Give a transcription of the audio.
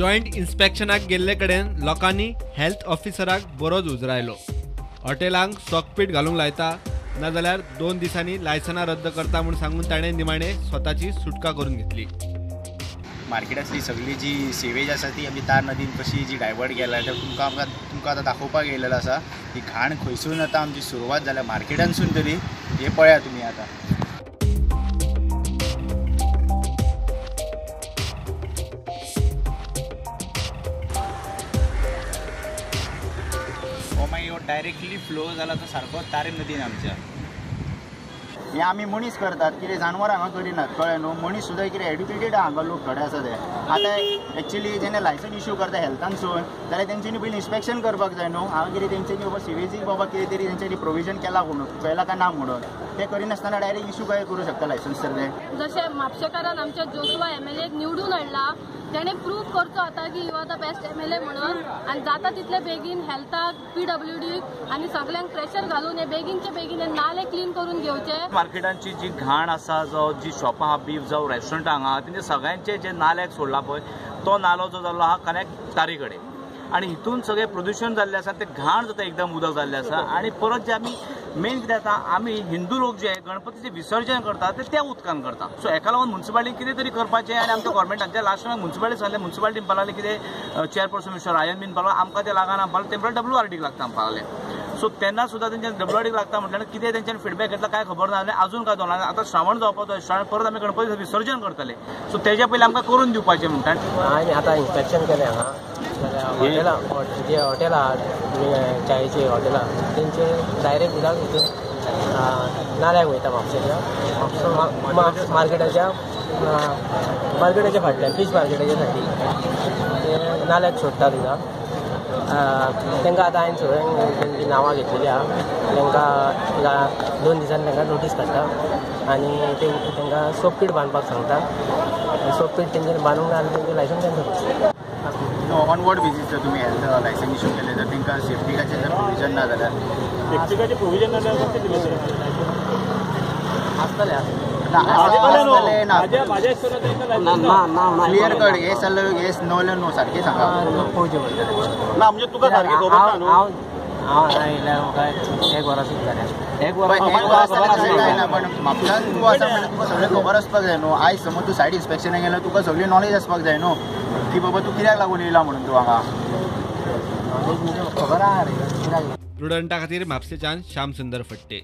Joint इन्स्पेक्शनाक गेल्ले कडेन लोकांनी हेल्थ ऑफिसराक बरोच उजरायलो। हॉटेलांक सॉकपीट घालूंक लायता नाजाल्यार 2 दिसांनी लायसनां रद्द करता म्हूण सांगून ताणें निमाणे स्वताची सुटका करून घेतली। मार्केटांतली सगळी जी सेवेज आसा ती आमी तार नदीन कशी जी डायवर्ट केल्या तुमकां आतां दाखोवपाक येयलेलो आसा। ही घाण खंयसून आतां आमची सुरवात जाल्या मार्केटांतसून तरी हे पळया तुमी आतां। हो मागीर डायरेक्टली फ्लो जाला तो सारको तारे नदीन आमच्या। हे आमी मनीस करतात, कितें जानवरां हांगा करिनात, कळ्ळें न्हू। मनीस सुद्दां कितें एड्युकेटेड हांगा लोक थोडे आसा ते। आतां एक्चुअली जेन्ना लायसन इश्यू करता हेल्थानसून जाल्यार तेंच्यांनी पयलीं इन्स्पेक्शन करपाक जाय न्हू। हांगा कितें तेंच्यांनी बाबा सिवेजीक बाबा कितें तरी तेंच्यांनी प्रोविजन केला म्हणून पळयला काय ना म्हणून ते करिनासतना डायरेक्ट इश्यू काय करूं शकता लायसन्स तर ते। जशें म्हापशेकारान आमच्या जोशुआ MLA निवडून हाडला तेणे प्रूव करचो आता की you are the best MLA म्हणून, आनी जाता तितले बेगीन हेल्थाक PWD आनी सगळ्यांक प्रेशर घालून हे बेगीनचे बेगीन हे नाले क्लीन करून घेवचे। मार्केटांची जी घाण आसा जावं जी शॉपां आहा बीफ जावं रेस्टॉरंट हांगा तेंचे सगळ्यांचे जे नाल्याक सोडला पळय तो नालो जो जाल्लो आहा कनेक्ट तारी कडेन आनी हितून सगळें प्रदूशण जाल्लें आसा ते घाण जाता एकदम उदक जाल्लें आसा। आनी परत जे आमी मेन कितें जाता आमी हिंदू लोक जे गणपतीचें विसर्जन करतात ते त्या उदकान करता। सो हेका लागून म्युनिसिपालिटीन कितें तरी करपाचें आनी आमच्या गव्हर्मेंटान लास्ट टायम म्युनिसिपालिटी सांगलें, म्युनिसिपालिटीन म्हणपाक लागलें कितें चेअरपर्सन मिस्टर रायन बीन म्हणपाक आमकां तें लागना म्हणपाक तेंपळार WRDक लागता म्हणपाक लागलें। सो तेन्ना सुद्दां तेंच्यान WRDक लागता म्हटल्यार कितें तेंच्यानी फीडबॅक घेतला काय खबर ना। अजून काय दोन आतां श्रावण जावपाक जाय, श्रावण परत आमी गणपतीचें विसर्जन करतले। सो तेच्या पयलीं आमकां करून दिवपाचें म्हणटात। आनी आतां इन्स्पेक्शन केलें हांगा हॉटेलां जे हॉटेलां आहात चायेची हॉटेलां तेंचे डायरेक्ट उदक हितून नाल्याक वयता म्हापशेच्या मार्केटाच्या फाटल्यान फीश मार्केटाच्या सायडीक ते नाल्याक सोडटात उदक। तांकां आतां हांवें सगळ्यांक तेंची नांवां घेतलेलीं आहा। तांकां 2 दिसांनी तांकां नोटीस काडटा आनी तांकां सोपपीट बांदपाक सांगता। सोपपीट तेंच्यांनी बांदूंक जाय आनी तेंचें लायसन कॅन्सल करता। ऑनवर्ड बेजीस जर तुमी हेल्थ लायसन इश्यू केले तर तांकां सेफ्टीकाचें जर प्रोविजन ना जाल्यार सेफ्टीकाचें प्रोविजन ना जाल्यार कशें दिलें आसतलें क्लियर कट येस जाल्यार येस नो जाल्यार नो सारकें सांगा। पळोवचें पडटलें ना म्हणजे तुका सारकें खबर ना न्हू। हांव आयल्यार म्हाका 1 वरांसूच जालें। 1 वरां पण म्हापशान तूं आसा म्हणल्यार तुका सगळें खबर आसपाक जाय न्हू। आयज समज तूं सायड इन्स्पेक्शनाक गेलो तुका सगळी नॉलेज आसपाक जाय न्हू की बाबा तूं कित्याक लागून येयला म्हणून तूं हांगा। नॉलेज म्हणजे खबर आहा रे कित्याक। प्रुडंटा खातीर म्हापशेच्यान श्याम सुंदर फडते।